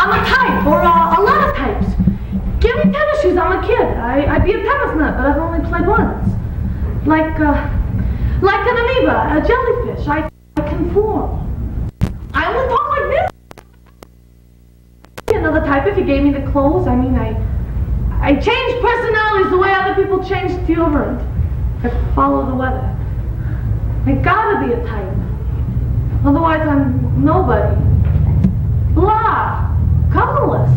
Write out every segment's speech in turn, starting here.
I'm a type, or a lot of types. Give me tennis shoes, I'm a kid. I'd be a tennis nut, but I've only played once. Like an amoeba, a jellyfish, I can form. I only talk like this. Another type if you gave me the clothes. I mean, I change personalities the way other people change deodorant. I follow the weather. I gotta be a type. Otherwise I'm nobody. Blah. Colorless.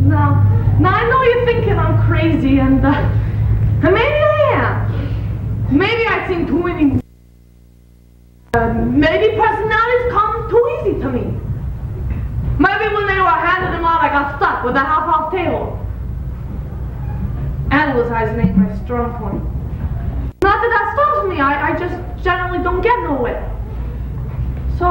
Now I know you're thinking I'm crazy, and maybe I am. Maybe I seem too winning. Maybe personalities come too easy to me. Maybe when they were handing them out, I got stuck with a half-off tail. Analyzing ain't my strong point. Not that stops me, I just generally don't get nowhere. So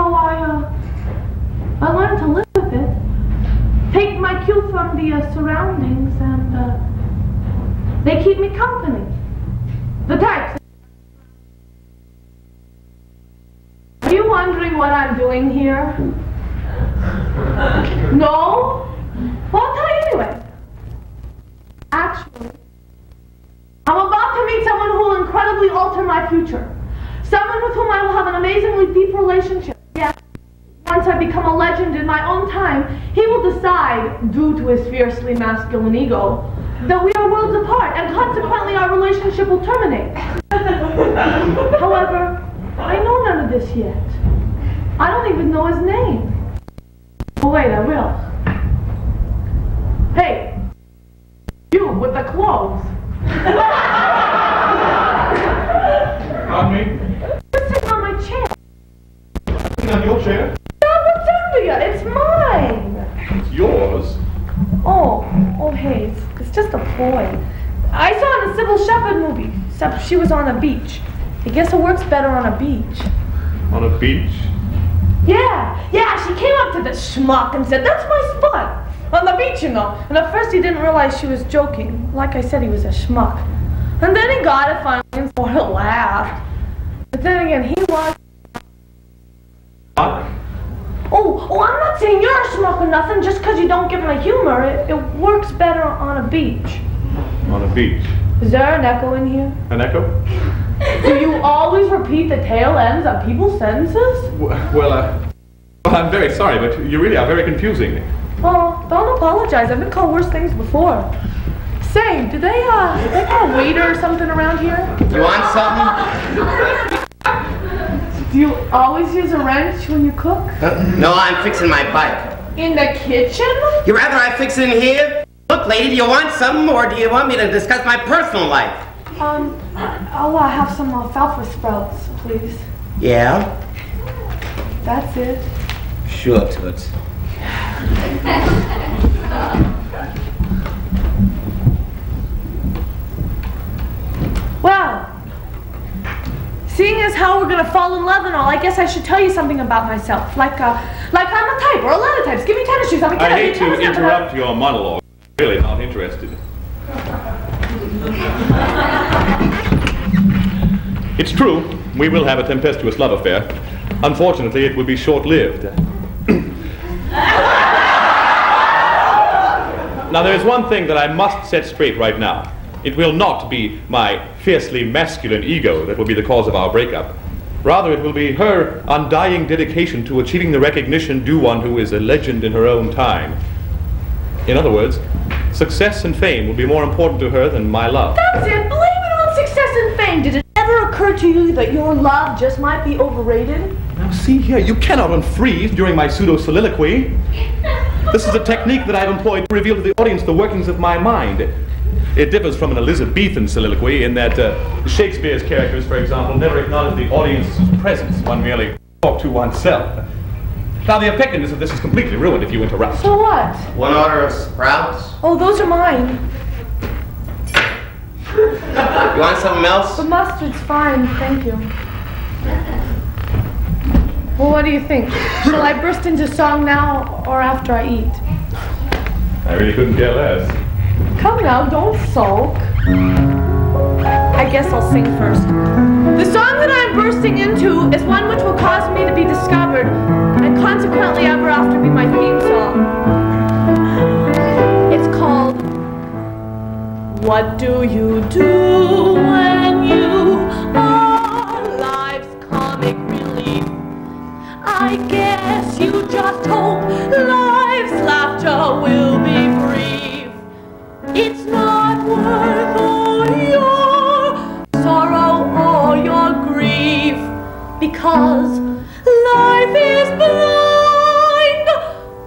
I learned to live with it. Take my cue from the surroundings, and they keep me company. The types. Are you wondering what I'm doing here? No? Well, I'll tell you anyway. Actually, I'm about to meet someone who will incredibly alter my future. Someone with whom I will have an amazingly deep relationship. Yes. Once I become a legend in my own time, he will decide, due to his fiercely masculine ego, that we are worlds apart, and consequently our relationship will terminate. However, I know none of this yet. I don't even know his name. Oh wait, I will. Hey, you with the clothes. Pardon me? You're sitting on my chair. Sitting on your chair? What's under you? It's mine. It's yours? Oh, hey, it's just a ploy. I saw in the Sybil Shepherd movie, except she was on a beach. I guess it works better on a beach. On a beach? Yeah, she came up to the schmuck and said, "That's my spot." On the beach, you know. And at first he didn't realize she was joking. Like I said, he was a schmuck. And then he got it finally and sort of laughed. But then again, he was... What? Oh, I'm not saying you're a schmuck or nothing just because you don't give him a humor. It works better on a beach. On a beach? Is there an echo in here? An echo? Do you always repeat the tail ends of people's sentences? Well, I'm very sorry, but you really are very confusing. Oh, don't apologize. I've been called worse things before. Say, do they call a waiter or something around here? Do you want something? Do you always use a wrench when you cook? No, I'm fixing my bike. In the kitchen? You rather I fix it in here? Look, lady, do you want something, or do you want me to discuss my personal life? I'll have some alfalfa sprouts, please. Yeah? That's it. Sure, Toots. Well, seeing as how we're gonna fall in love and all, I guess I should tell you something about myself. Like I'm a type, or a lot of types. Give me tennis shoes, I'm a kid. I hate to interrupt your monologue. I'm really not interested. It's true, we will have a tempestuous love affair. Unfortunately, it will be short-lived. Now, there is one thing that I must set straight right now. It will not be my fiercely masculine ego that will be the cause of our breakup. Rather, it will be her undying dedication to achieving the recognition due one who is a legend in her own time. In other words, success and fame will be more important to her than my love. That's it! Blame it on success and fame! Did it ever occur to you that your love just might be overrated? Now see here, you cannot unfreeze during my pseudo-soliloquy. This is a technique that I've employed to reveal to the audience the workings of my mind. It differs from an Elizabethan soliloquy in that Shakespeare's characters, for example, never acknowledge the audience's presence. One merely talks to oneself. Now the effectiveness of this is completely ruined if you interrupt. So what? One order of sprouts. Oh, those are mine. You want something else? The mustard's fine, thank you. Well, what do you think? Shall I burst into song now or after I eat? I really couldn't care less. Come now, don't sulk. I guess I'll sing first. The song that I'm bursting into is one which will cause me to be discovered, and consequently ever after be my theme What do you do when you are life's comic relief? I guess you just hope life's laughter will be brief. It's not worth all your sorrow or your grief, because life is blind,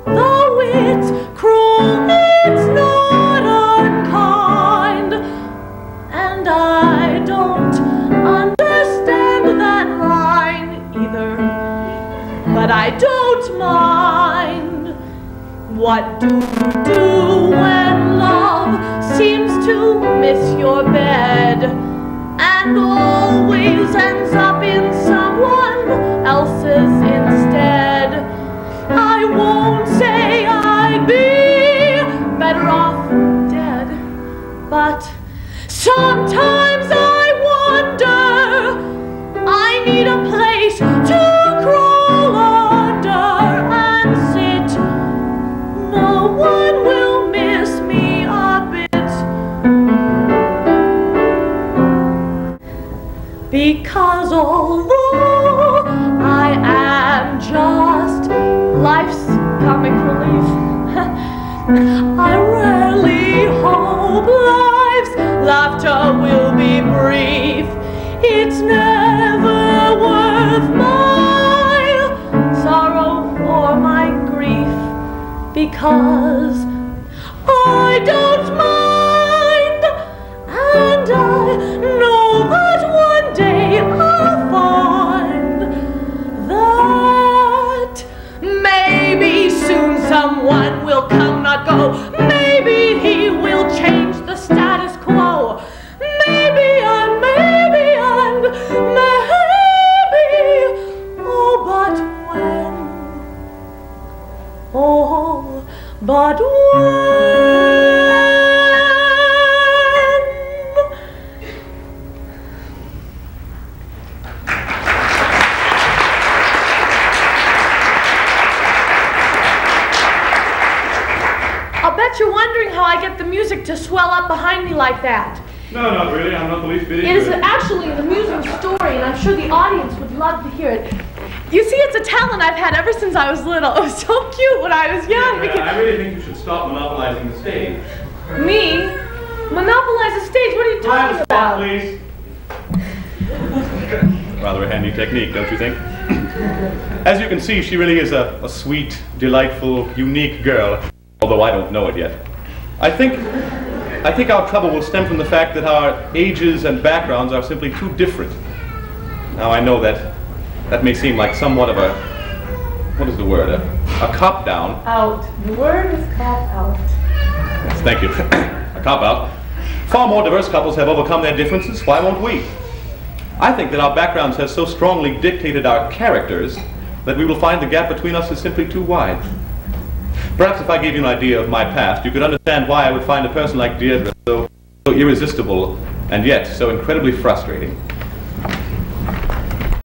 though it's cruel, it's not unkind. And I don't understand that line either, but I don't mind. What do you do when love seems to miss your bed and always ends up in someone else's instead? I won't say I'd be better off dead, but sometimes I wonder, I need a place to crawl under and sit. No one will miss me a bit, because although I am just life's comic relief, I rarely hope life's laughter will be brief. It's never worth my sorrow or my grief, because I don't mind, and I know that one day I'll find that maybe soon someone will come, not go. Maybe he will change the status quo. Maybe and maybe and maybe. Oh, but when? Oh, but when? I'll bet you're wondering how I get the music to swell up behind me like that. No, not really. I'm not the least bit It is interested. actually an amusing story, and I'm sure the audience would love to hear it. You see, it's a talent I've had ever since I was little. It was so cute when I was young. Because I really think you should stop monopolizing the stage. me? Monopolize the stage? What are you talking about? Please. Rather a handy technique, don't you think? As you can see, she really is a sweet, delightful, unique girl, although I don't know it yet. I think our trouble will stem from the fact that our ages and backgrounds are simply too different. Now, I know that may seem like somewhat of a, what is the word, a cop-down. Out. The word is cop-out. Yes, thank you. A cop-out. Far more diverse couples have overcome their differences. Why won't we? I think that our backgrounds have so strongly dictated our characters that we will find the gap between us is simply too wide. Perhaps if I gave you an idea of my past, you could understand why I would find a person like Deirdre so irresistible and yet so incredibly frustrating.